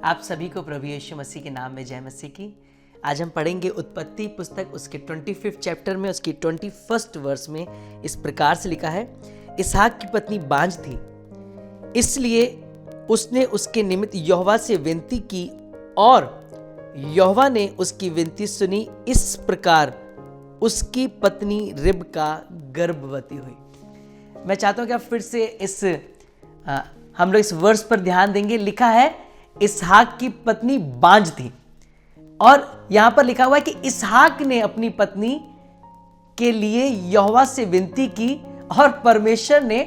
आप सभी को प्रभु यीशु मसीह के नाम में जय मसीह की। आज हम पढ़ेंगे उत्पत्ति पुस्तक उसके 25 चैप्टर में उसकी 21 वर्स में इस प्रकार से लिखा है, इसहाक की पत्नी बांझ थी, इसलिए उसने उसके निमित्त यहोवा से विनती की और यहोवा ने उसकी विनती सुनी। इस प्रकार उसकी पत्नी रिबका गर्भवती हुई। मैं चाहता हूं कि आप फिर से हम लोग इस वर्स पर ध्यान देंगे। लिखा है इसहाक की पत्नी बांझ थी और यहां पर लिखा हुआ है कि इसहाक ने अपनी पत्नी के लिए यहोवा से विनती की और परमेश्वर ने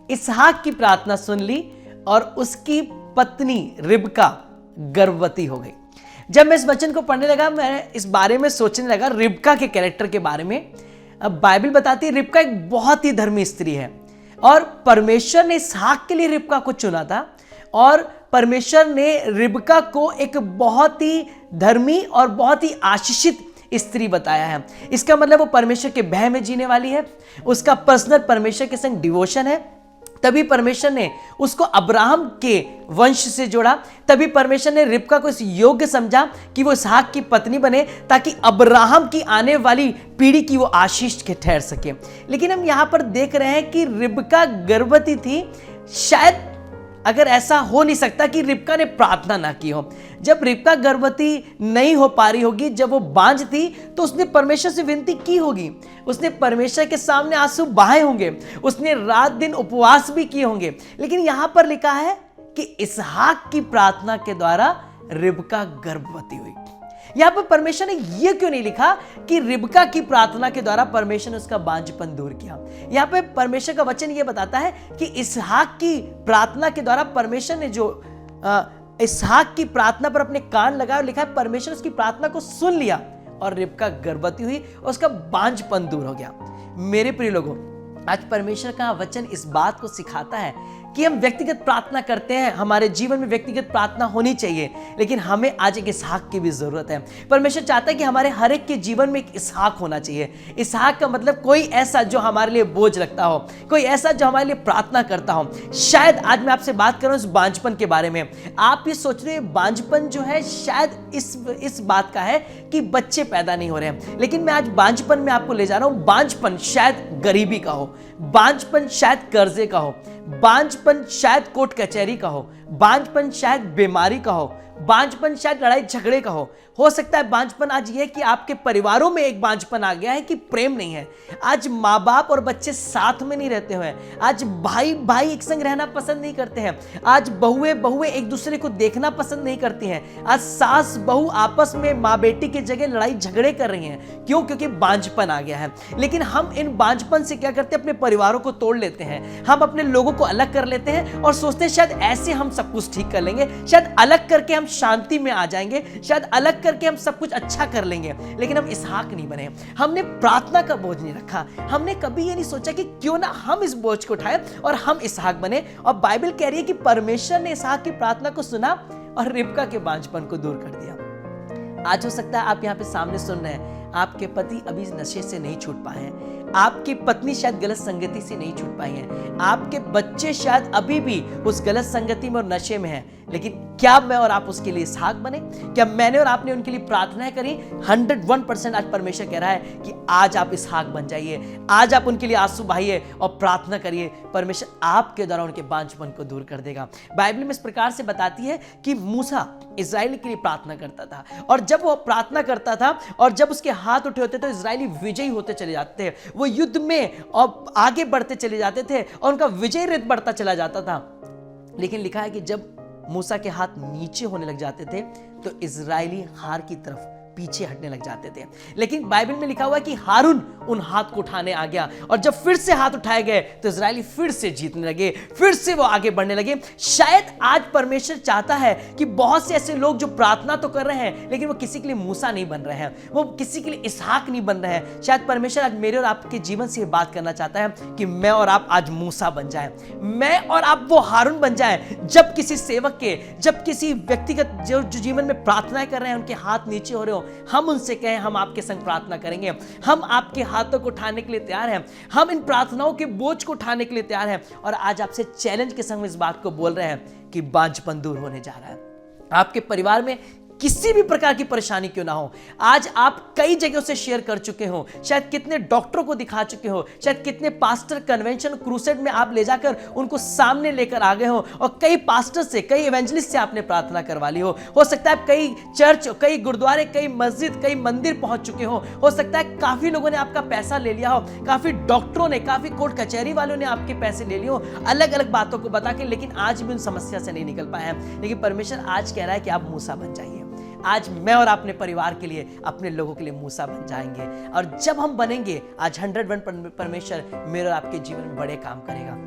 इसहाक की प्रार्थना सुन ली और उसकी पत्नी रिबका गर्भवती हो गई। जब मैं इस वचन को पढ़ने लगा, मैं इस बारे में सोचने लगा रिबका के कैरेक्टर के बारे में। अब बाइबल बताती है रिबका एक बहुत ही धर्मी स्त्री है और परमेश्वर ने इसहाक के लिए रिबका को चुना था और परमेश्वर ने रिबका को एक बहुत ही धर्मी और बहुत ही आशीषित स्त्री बताया है। इसका मतलब वो परमेश्वर के भय में जीने वाली है, उसका पर्सनल परमेश्वर के संग डिवोशन है। तभी परमेश्वर ने उसको अब्राहम के वंश से जोड़ा, तभी परमेश्वर ने रिबका को इस योग्य समझा कि वो इसहाक की पत्नी बने ताकि अब्राहम की आने वाली पीढ़ी की वो आशीष के ठहर सके। लेकिन हम यहां पर देख रहे हैं कि रिबका गर्भवती थी। शायद अगर ऐसा हो नहीं सकता कि रिबका ने प्रार्थना ना की हो। जब रिबका गर्भवती नहीं हो पा रही होगी, जब वो बांझ थी, तो उसने परमेश्वर से विनती की होगी, उसने परमेश्वर के सामने आंसू बहाए होंगे, उसने रात दिन उपवास भी किए होंगे। लेकिन यहां पर लिखा है कि इसहाक की प्रार्थना के द्वारा रिबका गर्भवती हुई। यहां पर परमेश्वर ने यह क्यों नहीं लिखा कि रिबका की प्रार्थना के द्वारा परमेश्वर ने उसका बांझपन दूर किया। यहां पे परमेश्वर का वचन यह बताता है कि इसहाक की प्रार्थना के द्वारा परमेश्वर ने जो इसहाक की प्रार्थना पर अपने कान लगाए, लिखा है परमेश्वर उसकी प्रार्थना को सुन लिया और रिबका गर्भवती हुई और उसका बांझपन दूर हो गया। मेरे प्रिय लोगों, आज परमेश्वर का वचन इस बात को सिखाता है कि हम व्यक्तिगत प्रार्थना करते हैं, हमारे जीवन में व्यक्तिगत प्रार्थना होनी चाहिए, लेकिन हमें आज एक इसहाक की भी जरूरत है। परमेश्वर चाहता है कि हमारे हर एक के जीवन में एक इसहाक होना चाहिए। इसहाक का मतलब कोई ऐसा जो हमारे लिए बोझ रखता हो, कोई ऐसा जो हमारे लिए प्रार्थना करता हो। शायद आज मैं आपसे बात कर रहा हूं इस बांझपन के बारे में। आप ये सोच रहे हैं बांझपन जो है शायद इस बात का है कि बच्चे पैदा नहीं हो रहे हैं, लेकिन मैं आज बांझपन में आपको ले जा रहा हूं। बांझपन शायद गरीबी का हो, बांझपन शायद कर्जे का हो, बांझपन शायद कोर्ट कचहरी का हो, बांझपन शायद बीमारी का हो, बांझपन शायद लड़ाई झगड़े का हो सकता है बांझपन आज ये कि आपके परिवारों में एक बांझपन आ गया है कि प्रेम नहीं है। आज माँ बाप और बच्चे साथ में नहीं रहते हुए, आज भाई भाई एक संग रहना पसंद नहीं करते हैं, आज बहुएं एक दूसरे को देखना पसंद नहीं करती हैं, आज सास बहू आपस में माँ बेटी की जगह लड़ाई झगड़े कर रही हैं। क्यों? क्योंकि बांझपन आ गया है। लेकिन हम इन बांझपन से क्या करते हैं? अपने परिवारों को तोड़ लेते हैं, हम अपने लोगों को अलग कर लेते हैं और सोचते हैं शायद ऐसे हम सब कुछ ठीक कर लेंगे, शायद अलग करके हम शांति में आ जाएंगे, शायद अलग करके हम सब कुछ अच्छा कर लेंगे। लेकिन हम इसहाक नहीं बने। हमने प्रार्थना का बोझ नहीं रखा, हमने कभी ये नहीं सोचा कि क्यों ना हम इस बोझ को उठाएं और हम इसहाक बने। और बाइबल कह रही है कि परमेश्वर ने इसहाक की प्रार्थना को सुना और रिबका के बांझपन को दूर कर दिया। आज हो सकता है आप यहाँ पे सामने सुन रहे हैं, आपके पति अभी नशे से नहीं छूट पाए हैं, आपकी पत्नी शायद गलत संगति से नहीं छूट पाई है, आपके बच्चे शायद अभी भी उस गलत संगति में और नशे में हैं। लेकिन क्या मैं और आप उसके लिए इसहाक बने? क्या मैंने और आपने उनके लिए प्रार्थनाएं करी? 101% आज परमेश्वर कह रहा है कि आज आप इसहाक बन जाइए, आज आप उनके लिए आंसू बहाइए और प्रार्थना करिए। परमेश्वर आपके द्वारा उनके बांझपन को दूर कर देगा। बाइबल में इस प्रकार से बताती है कि मूसा इजराइल के लिए प्रार्थना करता था और जब वो प्रार्थना करता था और जब उसके हाथ उठे होते तो इजरायली विजयी होते चले जाते थे, वो युद्ध में और आगे बढ़ते चले जाते थे और उनका विजय रथ बढ़ता चला जाता था। लेकिन लिखा है कि जब मूसा के हाथ नीचे होने लग जाते थे तो इजरायली हार की तरफ पीछे हटने लग जाते थे। लेकिन बाइबल में लिखा हुआ है कि हारून उन हाथ को उठाने आ गया और जब फिर से हाथ उठाए गए तो इजरायली फिर से जीतने लगे, फिर से वो आगे बढ़ने लगे। शायद आज परमेश्वर चाहता है कि बहुत से ऐसे लोग जो प्रार्थना तो कर रहे हैं लेकिन वो किसी के लिए मूसा नहीं बन रहे हैं, वो किसी के लिए इसहाक नहीं बन रहे हैं। शायद परमेश्वर आज मेरे और आपके जीवन से बात करना चाहता है कि मैं और आप आज मूसा बन जाएं, मैं और आप वो हारून बन जाएं। जब किसी सेवक के, जब किसी व्यक्तिगत जो जीवन में प्रार्थनाएं कर रहे हैं उनके हाथ नीचे हो रहे हो, हम उनसे कहें हम आपके संग प्रार्थना करेंगे, हम आपके हाथों को उठाने के लिए तैयार हैं, हम इन प्रार्थनाओं के बोझ को उठाने के लिए तैयार हैं। और आज आपसे चैलेंज के संग इस बात को बोल रहे हैं कि बांझपन दूर होने जा रहा है। आपके परिवार में किसी भी प्रकार की परेशानी क्यों ना हो, आज आप कई जगहों से शेयर कर चुके हो, शायद कितने डॉक्टरों को दिखा चुके हो, शायद कितने पास्टर कन्वेंशन क्रूसेड में आप ले जाकर उनको सामने लेकर आ गए हो, और कई पास्टर से, कई एवेंजलिस्ट से आपने प्रार्थना करवा ली हो सकता है कई चर्च, कई गुरुद्वारे, कई मस्जिद, कई मंदिर पहुंच चुके हो सकता है काफी लोगों ने आपका पैसा ले लिया हो, काफी डॉक्टरों ने, काफी कोर्ट कचहरी वालों ने आपके पैसे ले लिए हो अलग अलग बातों को बता के, लेकिन आज भी उन समस्या से नहीं निकल पाए हैं। लेकिन परमेश्वर आज कह रहा है कि आप मूसा बन जाइए। आज मैं और अपने परिवार के लिए, अपने लोगों के लिए मूसा बन जाएंगे, और जब हम बनेंगे आज 101 परमेश्वर मेरे और आपके जीवन में बड़े काम करेगा।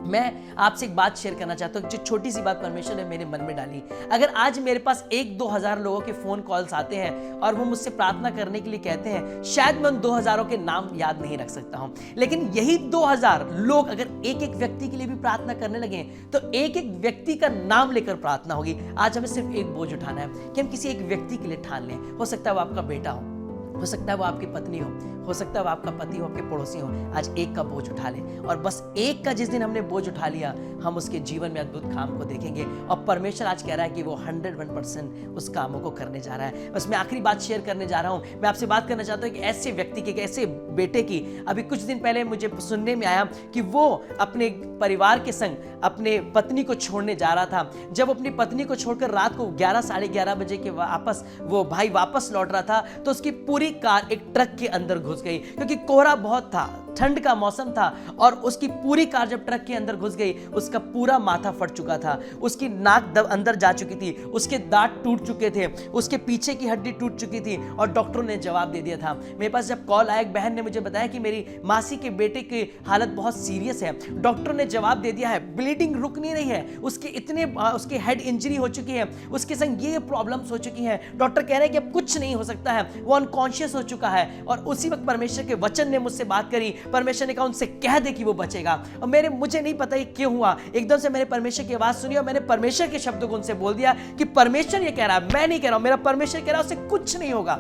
मैं आपसे एक बात शेयर करना चाहता हूँ, जो छोटी सी बात परमेश्वर ने मेरे मन में डाली। अगर आज मेरे पास 1-2 हज़ार लोगों के फोन कॉल्स आते हैं और वो मुझसे प्रार्थना करने के लिए कहते हैं, शायद मैं उन 2 हज़ारों के नाम याद नहीं रख सकता हूँ, लेकिन यही 2 हज़ार लोग अगर एक एक व्यक्ति के लिए भी प्रार्थना करने लगे तो एक एक व्यक्ति का नाम लेकर प्रार्थना होगी। आज हमें सिर्फ एक बोझ उठाना है कि हम किसी एक व्यक्ति के लिए ठान लें। हो सकता है वो आपका बेटा हो सकता है वो आपकी पत्नी हो सकता है वो आपका पति हो, आपके पड़ोसी हो। आज एक का बोझ उठा ले, और बस एक का जिस दिन हमने बोझ उठा लिया, हम उसके जीवन में अद्भुत काम को देखेंगे। और परमेश्वर आज कह रहा है कि वो 101% उस कामों को करने जा रहा है। बस मैं आखिरी बात शेयर करने जा रहा हूं। मैं आपसे बात करना चाहता हूं कि ऐसे व्यक्ति के, ऐसे बेटे की, अभी कुछ दिन पहले मुझे सुनने में आया कि वो अपने परिवार के संग अपने पत्नी को छोड़ने जा रहा था। जब अपनी पत्नी को छोड़कर रात को 11-11:30 बजे के वापस वो भाई वापस लौट रहा था, तो उसकी पूरी कार एक ट्रक के अंदर घुस गई, क्योंकि कोहरा बहुत था, ठंड का मौसम था, और उसकी पूरी कार जब ट्रक के अंदर घुस गई, उसका पूरा माथा फट चुका था, उसकी नाक अंदर जा चुकी थी, उसके दांत टूट चुके थे, उसके पीछे की हड्डी टूट चुकी थी, और डॉक्टरों ने जवाब दे दिया था। मेरे पास जब कॉल आया, एक बहन ने मुझे बताया कि मेरी मासी के बेटे की हालत बहुत सीरियस है, डॉक्टर ने जवाब दे दिया है, ब्लीडिंग रुक नहीं रही है, उसके हेड इंजरी हो चुकी है, उसके संग ये प्रॉब्लम्स हो चुकी हैं, डॉक्टर कह रहे हैं कि अब कुछ नहीं हो सकता है, वो अनकॉन्शियस हो चुका है। और उसी वक्त परमेश्वर के वचन ने मुझसे बात करी, परमेश्वर ने कहा उनसे कह दे कि वो बचेगा। और मुझे नहीं पता ये क्यों हुआ, एकदम से मैंने परमेश्वर की आवाज सुनी और मैंने परमेश्वर के शब्दों को उनसे बोल दिया कि परमेश्वर ये कह रहा है, मैं नहीं कह रहा हूं, मेरा परमेश्वर कह रहा है, उससे कुछ नहीं होगा।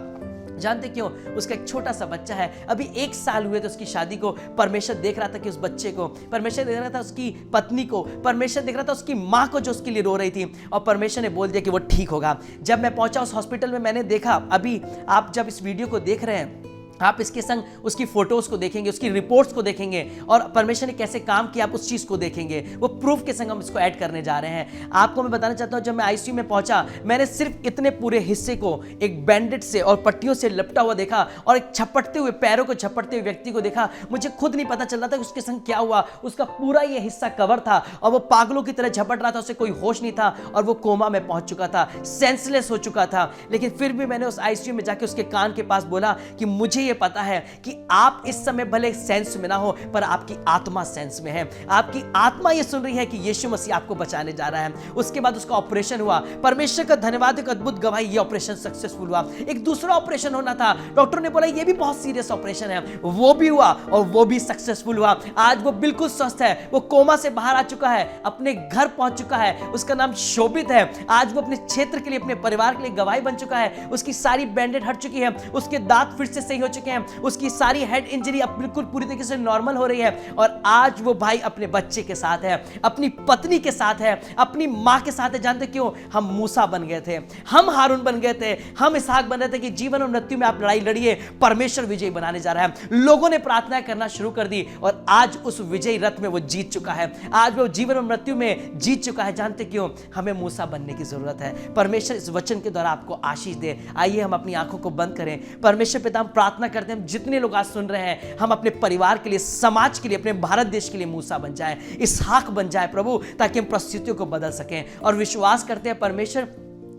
जानते क्यों? उसका एक छोटा सा बच्चा है, अभी 1 साल हुए थे उसकी शादी को। परमेश्वर देख रहा था कि उस बच्चे को, परमेश्वर देख रहा था उसकी पत्नी को, परमेश्वर देख रहा था उसकी माँ को जो उसके लिए रो रही थी, और परमेश्वर ने बोल दिया कि वो ठीक होगा। जब मैं पहुंचा उस हॉस्पिटल में, मैंने देखा, अभी आप जब इस वीडियो को देख रहे हैं, आप इसके संग उसकी फोटोज को देखेंगे, उसकी रिपोर्ट्स को देखेंगे, और परमेश्वर ने कैसे काम किया आप उस चीज को देखेंगे। वो प्रूफ के संग हम इसको ऐड करने जा रहे हैं। आपको मैं बताना चाहता हूं, जब मैं आईसीयू में पहुंचा, मैंने सिर्फ इतने पूरे हिस्से को एक बैंडेज से और पट्टियों से लपटा हुआ देखा, और एक झपटते हुए, पैरों को झपटते हुए व्यक्ति को देखा। मुझे खुद नहीं पता चल रहा था कि उसके संग क्या हुआ। उसका पूरा ये हिस्सा कवर था, और वो पागलों की तरह झपट रहा था, उसे कोई होश नहीं था, और वो कोमा में पहुंच चुका था, सेंसलेस हो चुका था। लेकिन फिर भी मैंने उस आईसीयू में जाके उसके कान के पास बोला कि मुझे ये पता है कि आप इस समय भले सेंस में ना हो, पर आपकी आत्मा सेंस में है। आपकी आत्मा ये सुन रही है कि यीशु मसीह आपको बचाने जा रहा है। उसके बाद उसका ऑपरेशन हुआ। परमेश्वर का धन्यवाद, एक अद्भुत गवाही, ये ऑपरेशन सक्सेसफुल हुआ। एक दूसरा ऑपरेशन होना था, डॉक्टर ने बोला ये भी बहुत सीरियस ऑपरेशन है, वो भी हुआ और वो भी सक्सेसफुल हुआ। आज वो बिल्कुल स्वस्थ है, वो कोमा से बाहर आ चुका है, अपने घर पहुंच चुका है। उसका नाम शोभित है। आज वो अपने क्षेत्र के लिए, अपने परिवार के लिए गवाही बन चुका है। उसकी सारी बैंडेड हट चुकी है, उसके दांत फिर से सही हो चुके हैं, उसकी सारी हेड इंजरी अब बिल्कुल पूरी तरीके से नॉर्मल हो रही है। और आज वो भाई अपने बच्चे के साथ है, अपनी पत्नी के साथ है, अपनी मां के साथ है। जानते क्यों? हम मूसा बन गए थे, हम हारून बन गए थे, हम इसहाक बन रहे थे कि जीवन और मृत्यु में आप लड़ाई लड़िए, परमेश्वर विजयी बनाने जा रहा है। लोगों ने प्रार्थना करना शुरू कर दी और आज उस विजयी रथ में वो जीत चुका है। आज वो जीवन और मृत्यु में जीत चुका है। जानते क्यों? हमें मूसा बनने की जरूरत है। परमेश्वर इस वचन के द्वारा आपको आशीष दे। आइए हम अपनी आंखों को बंद करें। परमेश्वर पिता, हम प्रार्थना करते हैं, जितने लोग आज सुन रहे हैं, हम अपने परिवार के लिए, समाज के लिए, अपने भारत देश के लिए मूसा बन जाए, इसहाक बन जाए प्रभु, ताकि हम परिस्थितियों को बदल सकें। और विश्वास करते हैं परमेश्वर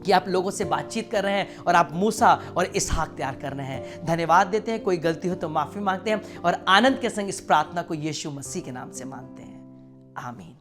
कि आप लोगों से बातचीत कर रहे हैं और आप मूसा और इसहाक तैयार कर रहे हैं। धन्यवाद देते हैं। कोई गलती हो तो माफी मांगते हैं और आनंद के संग इस प्रार्थना को यीशु मसीह के नाम से मांगते हैं। आमीन।